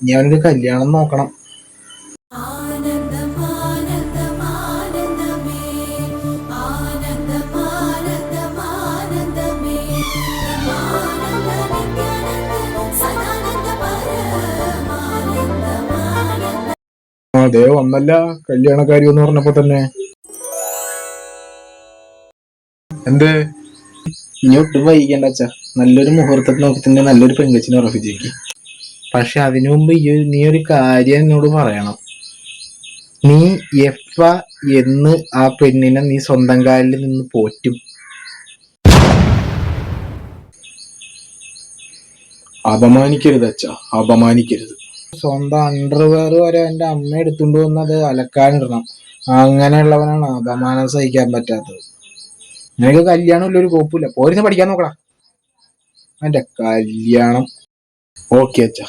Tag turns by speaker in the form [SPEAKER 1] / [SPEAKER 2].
[SPEAKER 1] ഇനി അവനൊരു കല്യാണം നോക്കണം. അതേ വന്നല്ല കല്യാണക്കാരി എന്ന് പറഞ്ഞപ്പോ തന്നെ. എന്തേ? ഇനി ഒട്ടും വൈകിക്കണ്ട അച്ഛാ, നല്ലൊരു മുഹൂർത്തത്തിൽ നോക്കി തന്നെ നല്ലൊരു പെങ്കൊച്ചിനെ ഉറപ്പിച്ചേക്ക്. പക്ഷെ അതിനു മുമ്പ് നീ ഒരു കാര്യം എന്നോട് പറയണം. നീ എപ്പ എന്ന് ആ പെണ്ണിനെ നീ സ്വന്തം കാലിൽ നിന്ന് പോറ്റും? അപമാനിക്കരുത് അച്ഛാ, അപമാനിക്കരുത്. സ്വന്തം അണ്ടർവെയർ വരെ എന്റെ അമ്മ എടുത്തുകൊണ്ട് വന്നത് അലക്കാനിടണം. അങ്ങനെയുള്ളവനാണ് അപമാനം സഹിക്കാൻ പറ്റാത്തത്. നിനക്ക് കല്യാണം ഇല്ല, ഒരു കോപ്പില്ല. പോരുന്ന് പഠിക്കാൻ നോക്കടാ. എന്റെ കല്യാണം. ഓക്കെ അച്ഛാ.